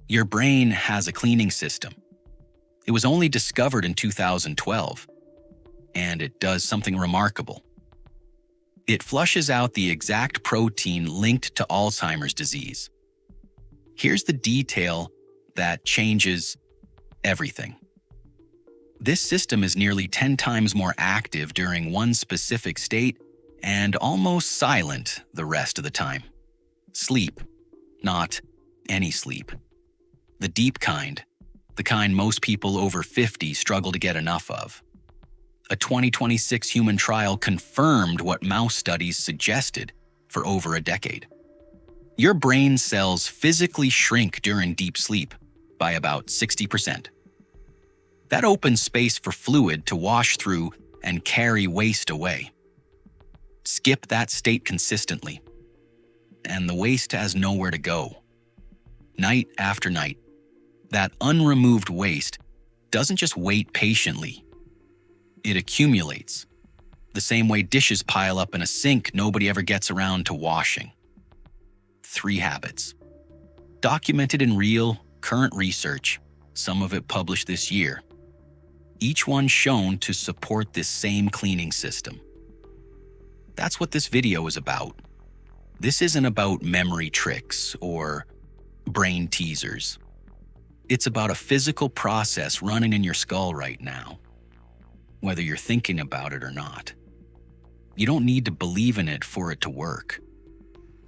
Your brain has a cleaning system. It was only discovered in 2012, and it does something remarkable. It flushes out the exact protein linked to Alzheimer's disease. Here's the detail that changes everything. This system is nearly 10 times more active during one specific state and almost silent the rest of the time. Sleep, not any sleep. The deep kind, the kind most people over 50 struggle to get enough of. A 2026 human trial confirmed what mouse studies suggested for over a decade. Your brain cells physically shrink during deep sleep by about 60%. That opens space for fluid to wash through and carry waste away. Skip that state consistently, and the waste has nowhere to go. Night after night, that unremoved waste doesn't just wait patiently. It accumulates, the same way dishes pile up in a sink nobody ever gets around to washing. 3 habits. Documented in real, current research, some of it published this year. Each one shown to support this same cleaning system. That's what this video is about. This isn't about memory tricks or brain teasers. It's about a physical process running in your skull right now, whether you're thinking about it or not. You don't need to believe in it for it to work.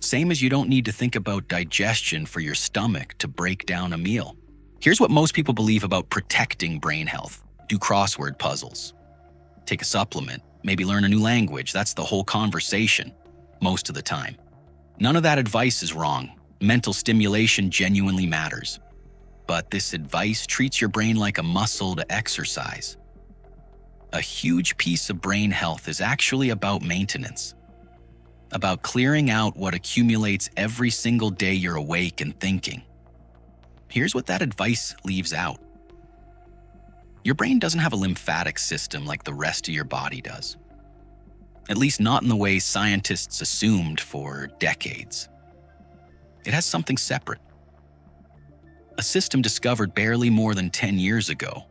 Same as you don't need to think about digestion for your stomach to break down a meal. Here's what most people believe about protecting brain health. Do crossword puzzles. Take a supplement. Maybe learn a new language. That's the whole conversation, most of the time. None of that advice is wrong. Mental stimulation genuinely matters. But this advice treats your brain like a muscle to exercise. A huge piece of brain health is actually about maintenance, about clearing out what accumulates every single day you're awake and thinking. Here's what that advice leaves out. Your brain doesn't have a lymphatic system like the rest of your body does. At least not in the way scientists assumed for decades. It has something separate. A system discovered barely more than 10 years ago.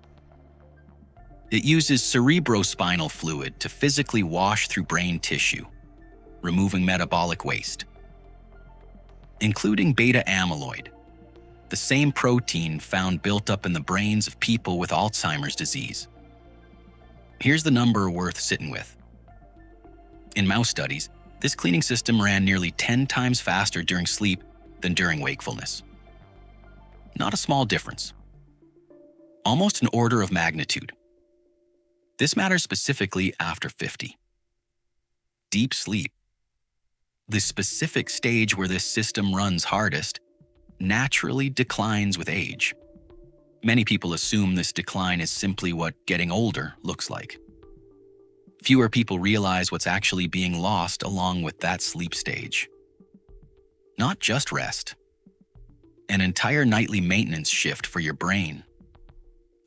It uses cerebrospinal fluid to physically wash through brain tissue, removing metabolic waste, including beta amyloid, the same protein found built up in the brains of people with Alzheimer's disease. Here's the number worth sitting with. In mouse studies, this cleaning system ran nearly 10 times faster during sleep than during wakefulness. Not a small difference. Almost an order of magnitude. This matters specifically after 50. Deep sleep, the specific stage where this system runs hardest, naturally declines with age. Many people assume this decline is simply what getting older looks like. Fewer people realize what's actually being lost along with that sleep stage. Not just rest. An entire nightly maintenance shift for your brain.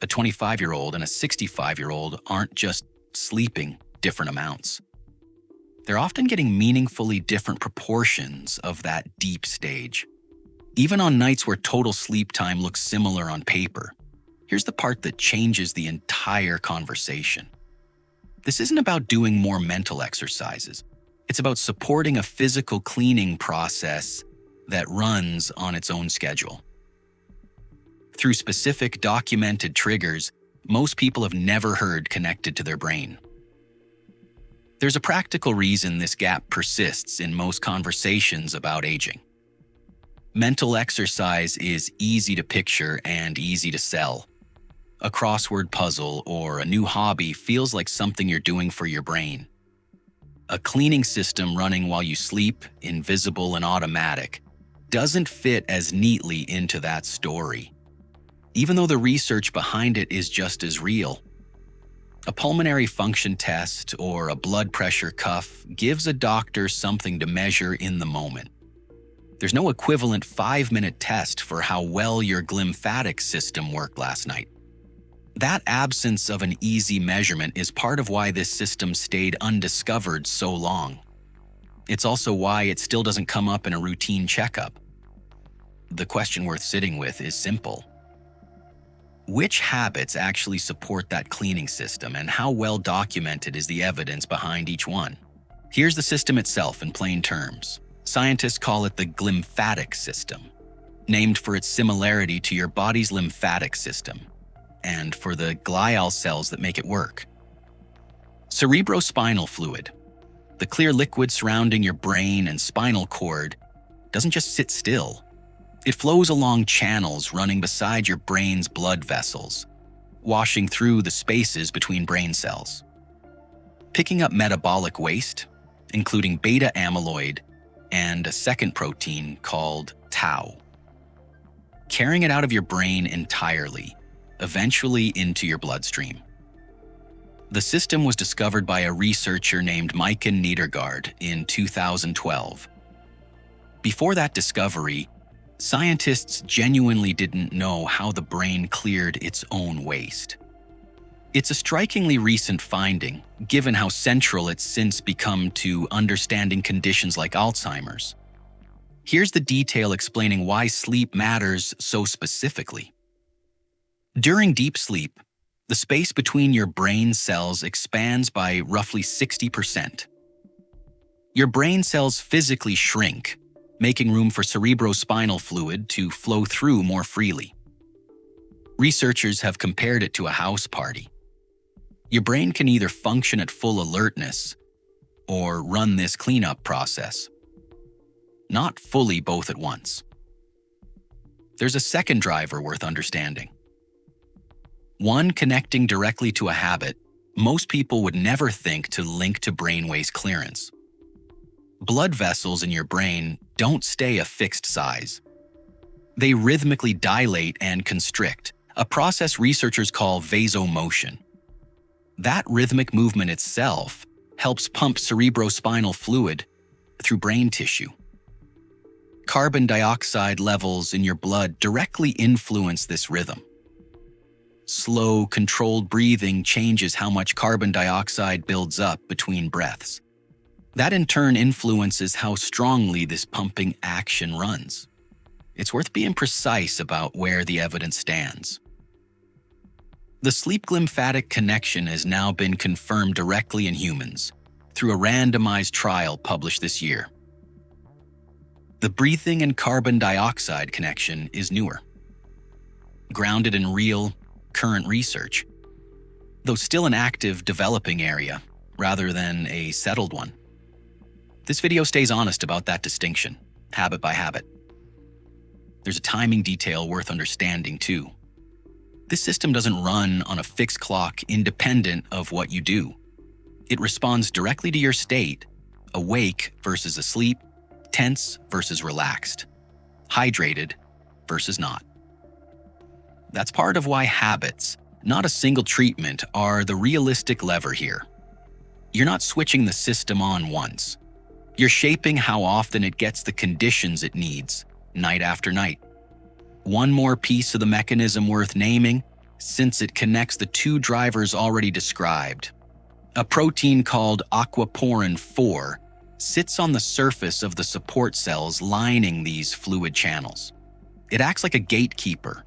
A 25-year-old and a 65-year-old aren't just sleeping different amounts. They're often getting meaningfully different proportions of that deep stage. Even on nights where total sleep time looks similar on paper, here's the part that changes the entire conversation. This isn't about doing more mental exercises. It's about supporting a physical cleaning process that runs on its own schedule. Through specific documented triggers, most people have never heard connected to their brain. There's a practical reason this gap persists in most conversations about aging. Mental exercise is easy to picture and easy to sell. A crossword puzzle or a new hobby feels like something you're doing for your brain. A cleaning system running while you sleep, invisible and automatic, doesn't fit as neatly into that story, even though the research behind it is just as real. A pulmonary function test or a blood pressure cuff gives a doctor something to measure in the moment. There's no equivalent 5-minute test for how well your glymphatic system worked last night. That absence of an easy measurement is part of why this system stayed undiscovered so long. It's also why it still doesn't come up in a routine checkup. the question worth sitting with is simple. Which habits actually support that cleaning system, and how well documented is the evidence behind each one? Here's the system itself in plain terms. Scientists call it the glymphatic system, named for its similarity to your body's lymphatic system and for the glial cells that make it work. Cerebrospinal fluid, the clear liquid surrounding your brain and spinal cord, doesn't just sit still. It flows along channels running beside your brain's blood vessels, washing through the spaces between brain cells, picking up metabolic waste, including beta amyloid and a second protein called tau, carrying it out of your brain entirely, eventually into your bloodstream. The system was discovered by a researcher named Maiken Nedergaard in 2012. Before that discovery, scientists genuinely didn't know how the brain cleared its own waste. It's a strikingly recent finding, given how central it's since become to understanding conditions like Alzheimer's. Here's the detail explaining why sleep matters so specifically. During deep sleep, the space between your brain cells expands by roughly 60%. Your brain cells physically shrink, making room for cerebrospinal fluid to flow through more freely. Researchers have compared it to a house party. Your brain can either function at full alertness or run this cleanup process, not fully both at once. There's a second driver worth understanding. One connecting directly to a habit most people would never think to link to brain waste clearance. Blood vessels in your brain don't stay a fixed size. They rhythmically dilate and constrict, a process researchers call vasomotion. That rhythmic movement itself helps pump cerebrospinal fluid through brain tissue. Carbon dioxide levels in your blood directly influence this rhythm. Slow, controlled breathing changes how much carbon dioxide builds up between breaths. That in turn influences how strongly this pumping action runs. It's worth being precise about where the evidence stands. The sleep glymphatic connection has now been confirmed directly in humans through a randomized trial published this year. The breathing and carbon dioxide connection is newer, grounded in real, current research, though still an active, developing area rather than a settled one. This video stays honest about that distinction, habit by habit. There's a timing detail worth understanding too. This system doesn't run on a fixed clock independent of what you do. It responds directly to your state, awake versus asleep, tense versus relaxed, hydrated versus not. That's part of why habits, not a single treatment, are the realistic lever here. You're not switching the system on once. You're shaping how often it gets the conditions it needs, night after night. One more piece of the mechanism worth naming, since it connects the two drivers already described. A protein called aquaporin 4 sits on the surface of the support cells lining these fluid channels. It acts like a gatekeeper,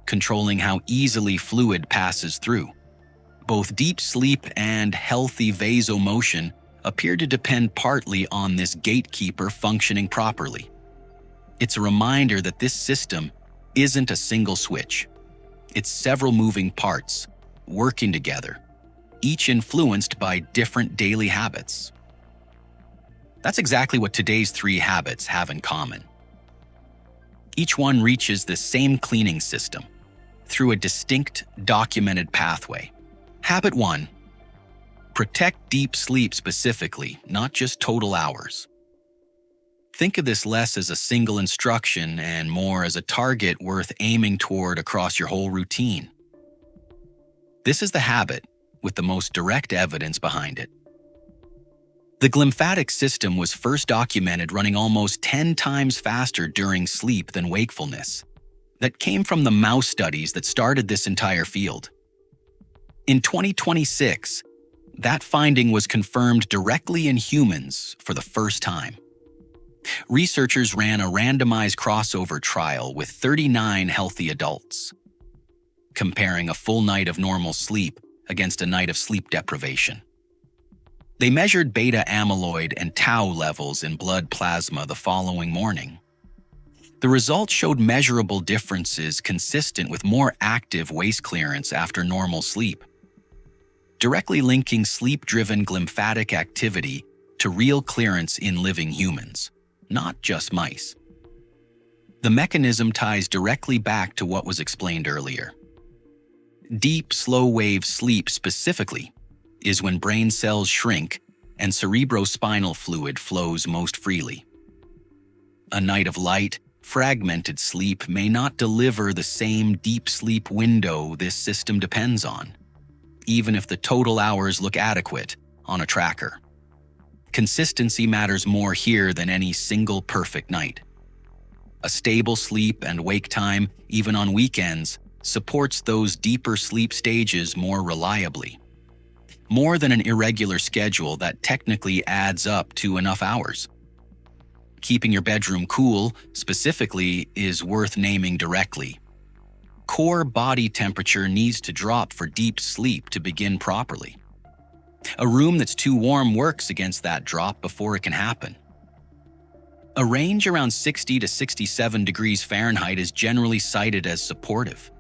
controlling how easily fluid passes through. Both deep sleep and healthy vasomotion appear to depend partly on this gatekeeper functioning properly. It's a reminder that this system isn't a single switch. It's several moving parts working together, each influenced by different daily habits. That's exactly what today's 3 habits have in common. Each one reaches the same cleaning system through a distinct, documented pathway. Habit 1. Protect deep sleep specifically, not just total hours. Think of this less as a single instruction and more as a target worth aiming toward across your whole routine. This is the habit with the most direct evidence behind it. The glymphatic system was first documented running almost 10 times faster during sleep than wakefulness. That came from the mouse studies that started this entire field. In 2026, that finding was confirmed directly in humans for the first time. Researchers ran a randomized crossover trial with 39 healthy adults, comparing a full night of normal sleep against a night of sleep deprivation. They measured beta amyloid and tau levels in blood plasma the following morning. The results showed measurable differences consistent with more active waste clearance after normal sleep, directly linking sleep-driven glymphatic activity to real clearance in living humans, not just mice. The mechanism ties directly back to what was explained earlier. Deep, slow-wave sleep specifically is when brain cells shrink and cerebrospinal fluid flows most freely. A night of light, fragmented sleep may not deliver the same deep sleep window this system depends on, even if the total hours look adequate on a tracker. Consistency matters more here than any single perfect night. A stable sleep and wake time, even on weekends, supports those deeper sleep stages more reliably. More than an irregular schedule that technically adds up to enough hours. Keeping your bedroom cool, specifically, is worth naming directly. Core body temperature needs to drop for deep sleep to begin properly. A room that's too warm works against that drop before it can happen. A range around 60 to 67 degrees Fahrenheit is generally cited as supportive.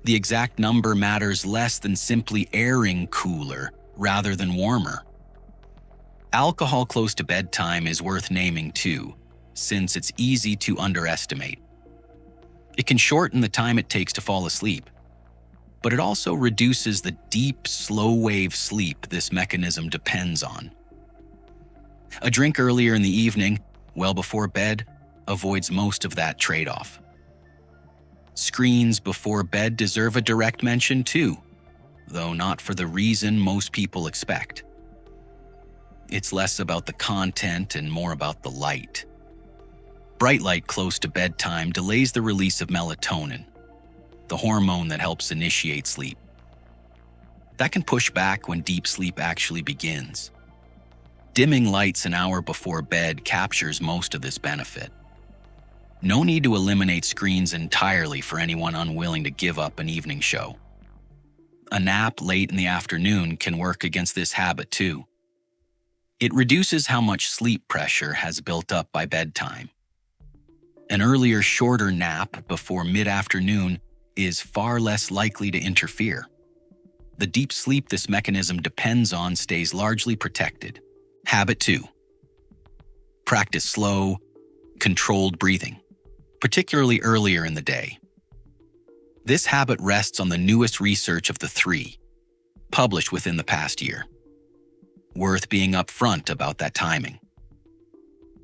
The exact number matters less than simply airing cooler rather than warmer. Alcohol close to bedtime is worth naming too, since it's easy to underestimate. It can shorten the time it takes to fall asleep, but it also reduces the deep, slow-wave sleep this mechanism depends on. A drink earlier in the evening, well before bed, avoids most of that trade-off. Screens before bed deserve a direct mention too, though not for the reason most people expect. It's less about the content and more about the light. Bright light close to bedtime delays the release of melatonin, the hormone that helps initiate sleep. That can push back when deep sleep actually begins. Dimming lights an hour before bed captures most of this benefit. No need to eliminate screens entirely for anyone unwilling to give up an evening show. A nap late in the afternoon can work against this habit too. It reduces how much sleep pressure has built up by bedtime. An earlier, shorter nap before mid-afternoon is far less likely to interfere. The deep sleep this mechanism depends on stays largely protected. Habit 2. Practice slow, controlled breathing, particularly earlier in the day. This habit rests on the newest research of the three, published within the past year. Worth being upfront about that timing.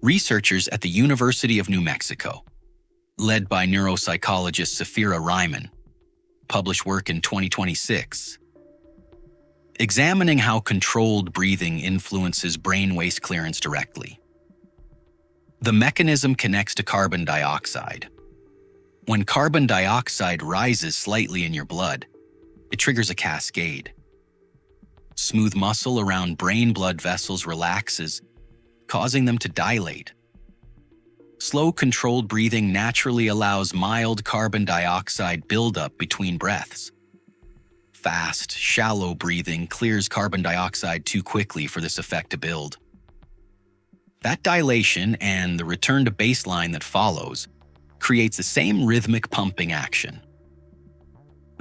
Researchers at the University of New Mexico, led by neuropsychologist Safira Ryman, published work in 2026, examining how controlled breathing influences brain waste clearance directly. The mechanism connects to carbon dioxide. When carbon dioxide rises slightly in your blood, it triggers a cascade. Smooth muscle around brain blood vessels relaxes, causing them to dilate. Slow, controlled breathing naturally allows mild carbon dioxide buildup between breaths. Fast, shallow breathing clears carbon dioxide too quickly for this effect to build. That dilation and the return to baseline that follows creates the same rhythmic pumping action.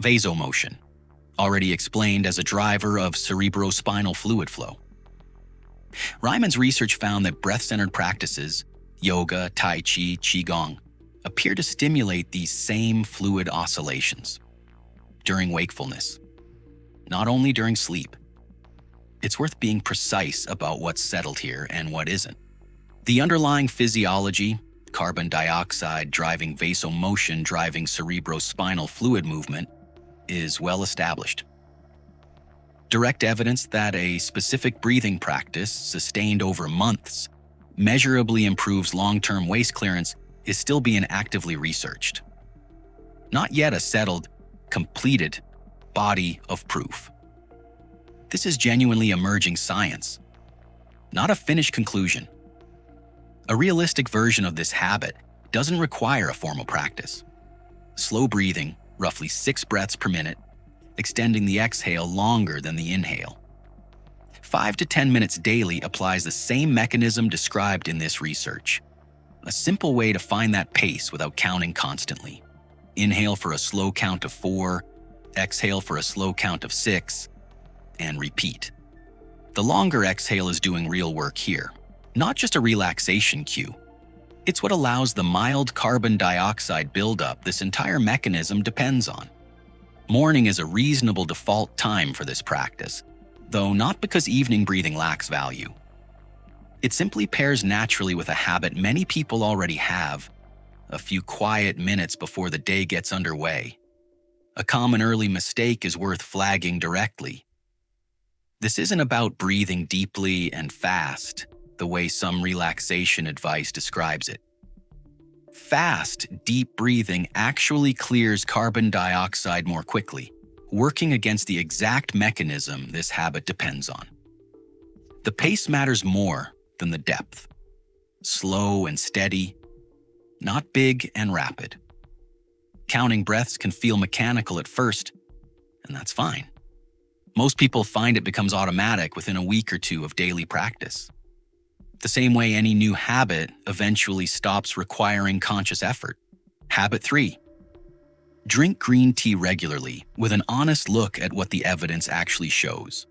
Vasomotion, already explained as a driver of cerebrospinal fluid flow. Ryman's research found that breath-centered practices, yoga, tai chi, qigong, appear to stimulate these same fluid oscillations during wakefulness, not only during sleep. It's worth being precise about what's settled here and what isn't. The underlying physiology, carbon dioxide driving vasomotion driving cerebrospinal fluid movement, is well established. Direct evidence that a specific breathing practice, sustained over months, measurably improves long-term waste clearance is still being actively researched. Not yet a settled, completed body of proof. This is genuinely emerging science, not a finished conclusion. A realistic version of this habit doesn't require a formal practice. Slow breathing, roughly 6 breaths per minute, extending the exhale longer than the inhale. 5 to 10 minutes daily applies the same mechanism described in this research. A simple way to find that pace without counting constantly. Inhale for a slow count of 4, exhale for a slow count of 6, and repeat. The longer exhale is doing real work here, not just a relaxation cue. It's what allows the mild carbon dioxide buildup this entire mechanism depends on. Morning is a reasonable default time for this practice, though not because evening breathing lacks value. It simply pairs naturally with a habit many people already have: a few quiet minutes before the day gets underway. A common early mistake is worth flagging directly. This isn't about breathing deeply and fast, the way some relaxation advice describes it. Fast, deep breathing actually clears carbon dioxide more quickly, working against the exact mechanism this habit depends on. The pace matters more than the depth. Slow and steady, not big and rapid. Counting breaths can feel mechanical at first, and that's fine. Most people find it becomes automatic within a week or two of daily practice. The same way any new habit eventually stops requiring conscious effort. Habit 3. Drink green tea regularly with an honest look at what the evidence actually shows.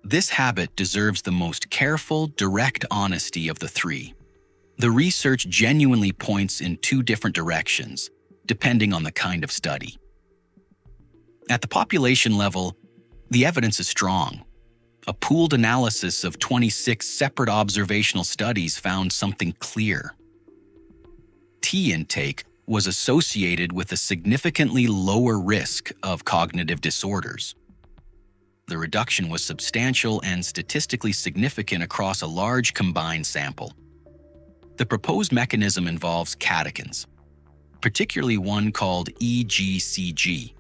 This habit deserves the most careful, direct honesty of the 3. The research genuinely points in 2 different directions, depending on the kind of study. At the population level, the evidence is strong. A pooled analysis of 26 separate observational studies found something clear. Tea intake was associated with a significantly lower risk of cognitive disorders. The reduction was substantial and statistically significant across a large combined sample. The proposed mechanism involves catechins, particularly one called EGCG,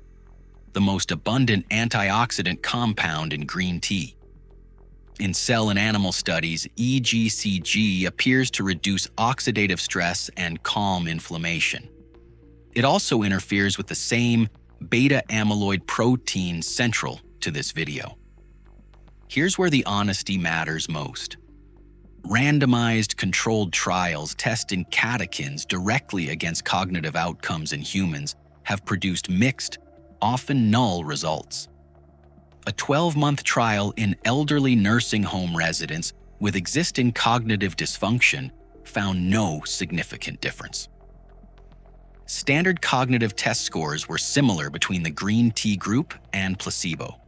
the most abundant antioxidant compound in green tea. In cell and animal studies, EGCG appears to reduce oxidative stress and calm inflammation. It also interferes with the same beta-amyloid protein central to this video. Here's where the honesty matters most. Randomized controlled trials testing catechins directly against cognitive outcomes in humans have produced mixed, often null results. A 12-month trial in elderly nursing home residents with existing cognitive dysfunction found no significant difference. Standard cognitive test scores were similar between the green tea group and placebo.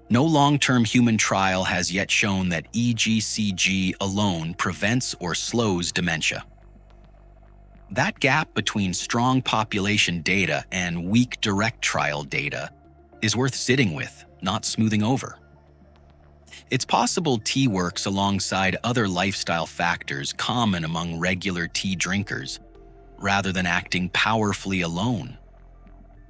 No long-term human trial has yet shown that EGCG alone prevents or slows dementia. That gap between strong population data and weak direct trial data is worth sitting with, not smoothing over. It's possible tea works alongside other lifestyle factors common among regular tea drinkers, rather than acting powerfully alone.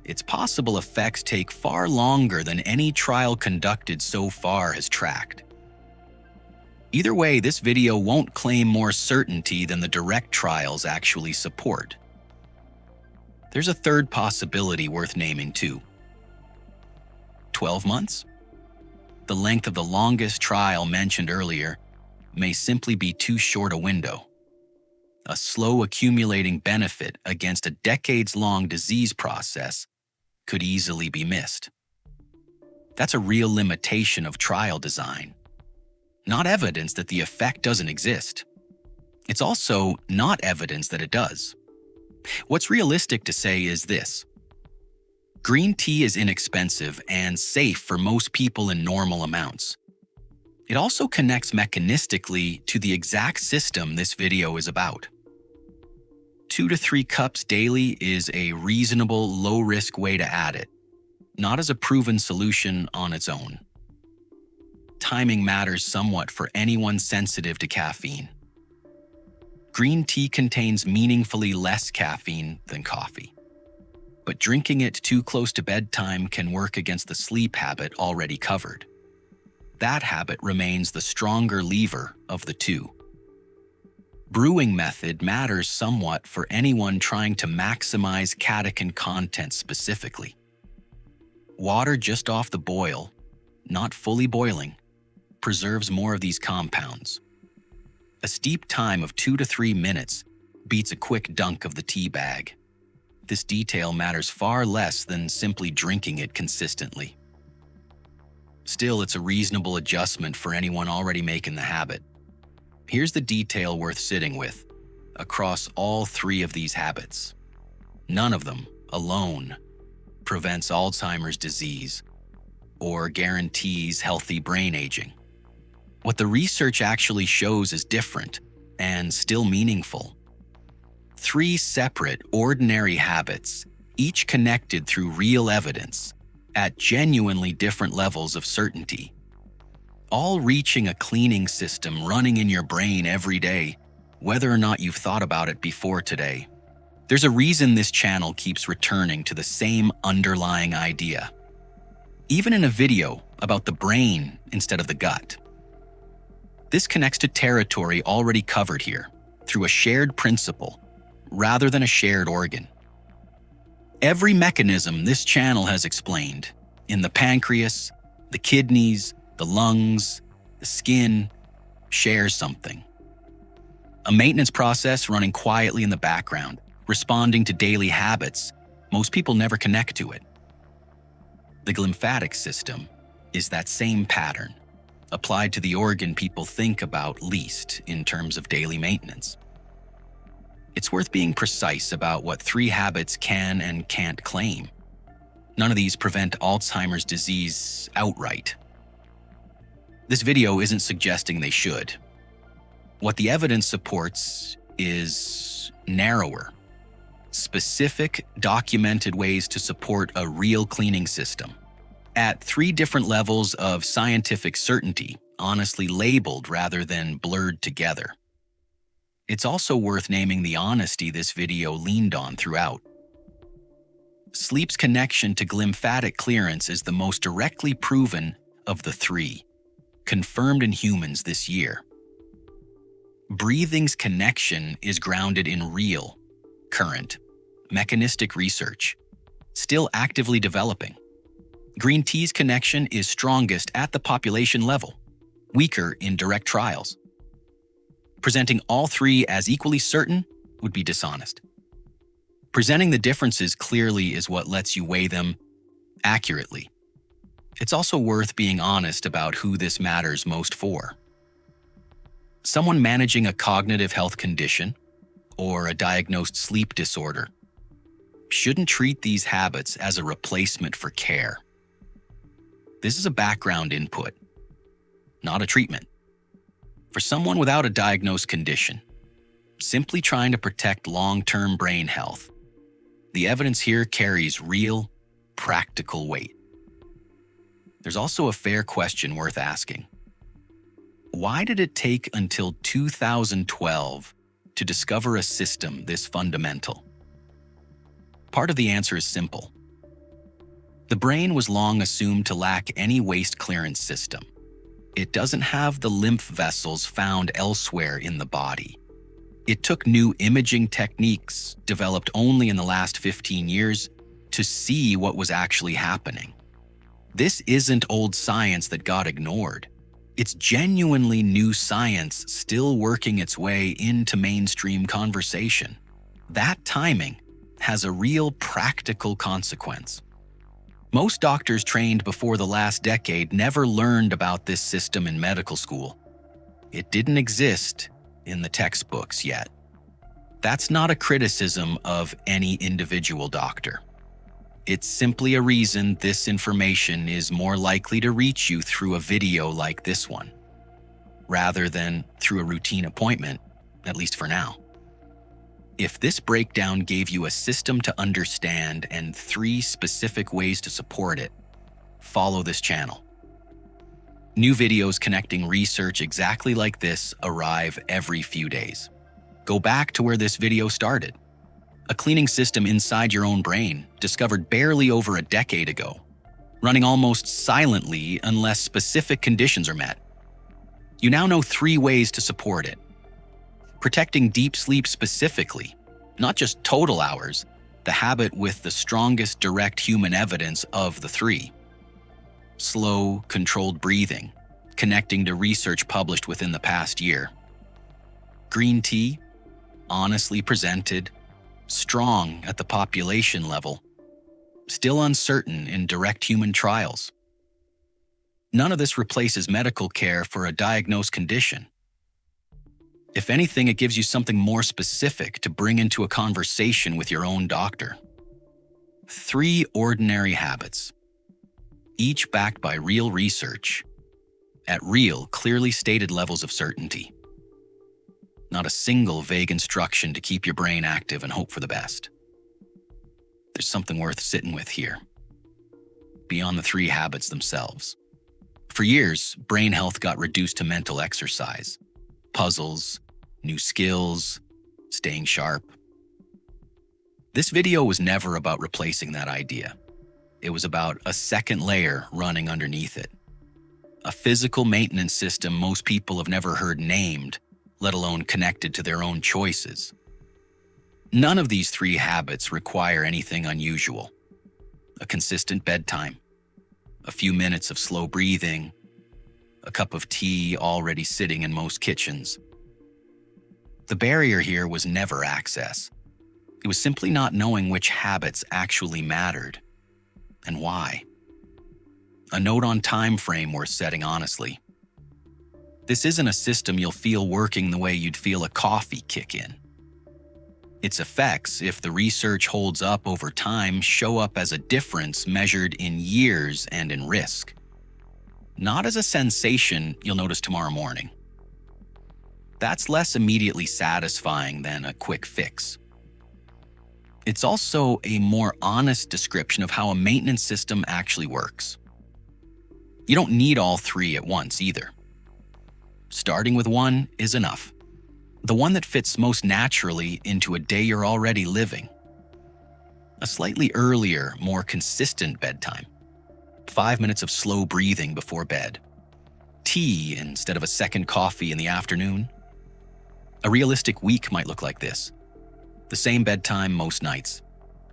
Its possible effects take far longer than any trial conducted so far has tracked. Either way, this video won't claim more certainty than the direct trials actually support. There's a third possibility worth naming too. 12 months? The length of the longest trial mentioned earlier may simply be too short a window. A slow accumulating benefit against a decades-long disease process could easily be missed. That's a real limitation of trial design. Not evidence that the effect doesn't exist. It's also not evidence that it does. What's realistic to say is this: green tea is inexpensive and safe for most people in normal amounts. It also connects mechanistically to the exact system this video is about. 2 to 3 cups daily is a reasonable, low-risk way to add it, not as a proven solution on its own. Timing matters somewhat for anyone sensitive to caffeine. Green tea contains meaningfully less caffeine than coffee, but drinking it too close to bedtime can work against the sleep habit already covered. That habit remains the stronger lever of the two. Brewing method matters somewhat for anyone trying to maximize catechin content specifically. Water just off the boil, not fully boiling, preserves more of these compounds. A steep time of 2 to 3 minutes beats a quick dunk of the tea bag. This detail matters far less than simply drinking it consistently. Still, it's a reasonable adjustment for anyone already making the habit. Here's the detail worth sitting with across all 3 of these habits. None of them, alone, prevents Alzheimer's disease or guarantees healthy brain aging. What the research actually shows is different and still meaningful. 3 separate, ordinary habits, each connected through real evidence, at genuinely different levels of certainty. All reaching a cleaning system running in your brain every day, whether or not you've thought about it before today. There's a reason this channel keeps returning to the same underlying idea, even in a video about the brain instead of the gut. This connects to territory already covered here through a shared principle rather than a shared organ. Every mechanism this channel has explained, in the pancreas, the kidneys, the lungs, the skin, shares something. A maintenance process running quietly in the background, responding to daily habits. Most people never connect to it. The glymphatic system is that same pattern, applied to the organ people think about least in terms of daily maintenance. It's worth being precise about what 3 habits can and can't claim. None of these prevent Alzheimer's disease outright. This video isn't suggesting they should. What the evidence supports is narrower, specific, documented ways to support a real cleaning system at 3 different levels of scientific certainty, honestly labeled rather than blurred together. It's also worth naming the honesty this video leaned on throughout. Sleep's connection to glymphatic clearance is the most directly proven of the 3, confirmed in humans this year. Breathing's connection is grounded in real, current, mechanistic research, still actively developing. Green tea's connection is strongest at the population level, weaker in direct trials. Presenting all 3 as equally certain would be dishonest. Presenting the differences clearly is what lets you weigh them accurately. It's also worth being honest about who this matters most for. Someone managing a cognitive health condition or a diagnosed sleep disorder shouldn't treat these habits as a replacement for care. This is a background input, not a treatment. For someone without a diagnosed condition, simply trying to protect long-term brain health, the evidence here carries real, practical weight. There's also a fair question worth asking. Why did it take until 2012 to discover a system this fundamental? Part of the answer is simple. The brain was long assumed to lack any waste clearance system. It doesn't have the lymph vessels found elsewhere in the body. It took new imaging techniques, developed only in the last 15 years, to see what was actually happening. This isn't old science that got ignored. It's genuinely new science still working its way into mainstream conversation. That timing has a real practical consequence. Most doctors trained before the last decade never learned about this system in medical school. It didn't exist in the textbooks yet. That's not a criticism of any individual doctor. It's simply a reason this information is more likely to reach you through a video like this one, rather than through a routine appointment, at least for now. If this breakdown gave you a system to understand and 3 specific ways to support it, follow this channel. New videos connecting research exactly like this arrive every few days. Go back to where this video started. A cleaning system inside your own brain, discovered barely over a decade ago, running almost silently unless specific conditions are met. You now know 3 ways to support it. protecting deep sleep specifically, not just total hours, the habit with the strongest direct human evidence of the three. Slow, controlled breathing, connecting to research published within the past year. Green tea, honestly presented, strong at the population level, still uncertain in direct human trials. None of this replaces medical care for a diagnosed condition. If anything, it gives you something more specific to bring into a conversation with your own doctor. 3 ordinary habits, each backed by real research, at real, clearly stated levels of certainty. Not a single vague instruction to keep your brain active and hope for the best. There's something worth sitting with here, beyond the 3 habits themselves. For years, brain health got reduced to mental exercise, puzzles, new skills, staying sharp. This video was never about replacing that idea. It was about a second layer running underneath it. A physical maintenance system most people have never heard named, let alone connected to their own choices. None of these 3 habits require anything unusual. A consistent bedtime, a few minutes of slow breathing, a cup of tea already sitting in most kitchens. The barrier here was never access. It was simply not knowing which habits actually mattered and why. A note on time frame worth setting honestly. This isn't a system you'll feel working the way you'd feel a coffee kick in. Its effects, if the research holds up over time, show up as a difference measured in years and in risk. Not as a sensation you'll notice tomorrow morning. That's less immediately satisfying than a quick fix. It's also a more honest description of how a maintenance system actually works. You don't need all 3 at once either. Starting with one is enough. The one that fits most naturally into a day you're already living. A slightly earlier, more consistent bedtime. 5 minutes of slow breathing before bed. Tea instead of a second coffee in the afternoon. A realistic week might look like this. The same bedtime most nights,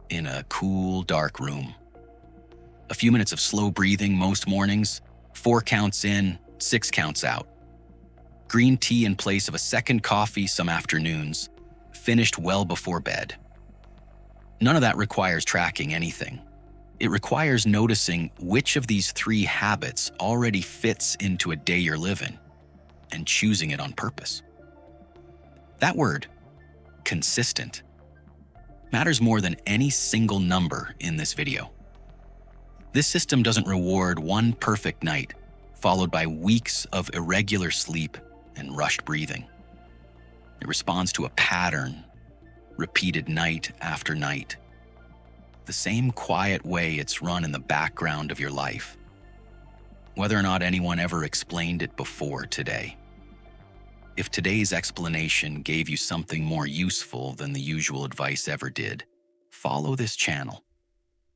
in a cool, dark room. A few minutes of slow breathing most mornings, 4 counts in, 6 counts out. Green tea in place of a second coffee some afternoons, finished well before bed. None of that requires tracking anything. It requires noticing which of these 3 habits already fits into a day you're living and choosing it on purpose. That word, consistent, matters more than any single number in this video. This system doesn't reward one perfect night, followed by weeks of irregular sleep and rushed breathing. It responds to a pattern, repeated night after night. The same quiet way it's run in the background of your life, whether or not anyone ever explained it before today. If today's explanation gave you something more useful than the usual advice ever did, follow this channel.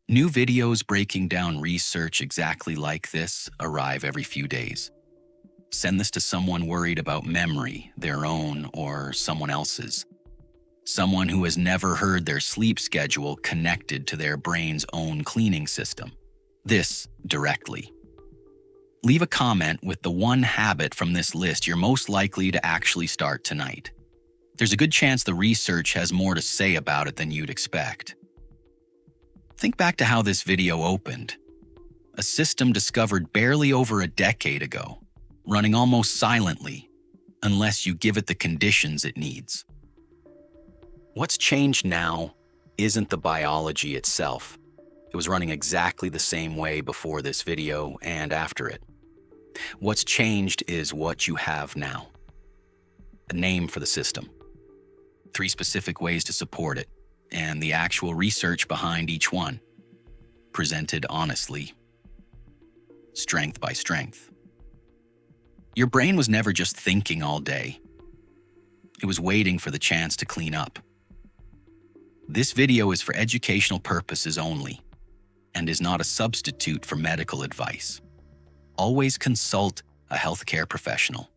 New videos breaking down research exactly like this arrive every few days. Send this to someone worried about memory, their own or someone else's. Someone who has never heard their sleep schedule connected to their brain's own cleaning system. This directly. Leave a comment with the one habit from this list you're most likely to actually start tonight. There's a good chance the research has more to say about it than you'd expect. Think back to how this video opened. A system discovered barely over a decade ago, running almost silently, unless you give it the conditions it needs. What's changed now isn't the biology itself. It was running exactly the same way before this video and after it. What's changed is what you have now. A name for the system, 3 specific ways to support it, and the actual research behind each one, presented honestly, strength by strength. Your brain was never just thinking all day. It was waiting for the chance to clean up. This video is for educational purposes only and is not a substitute for medical advice. Always consult a healthcare professional.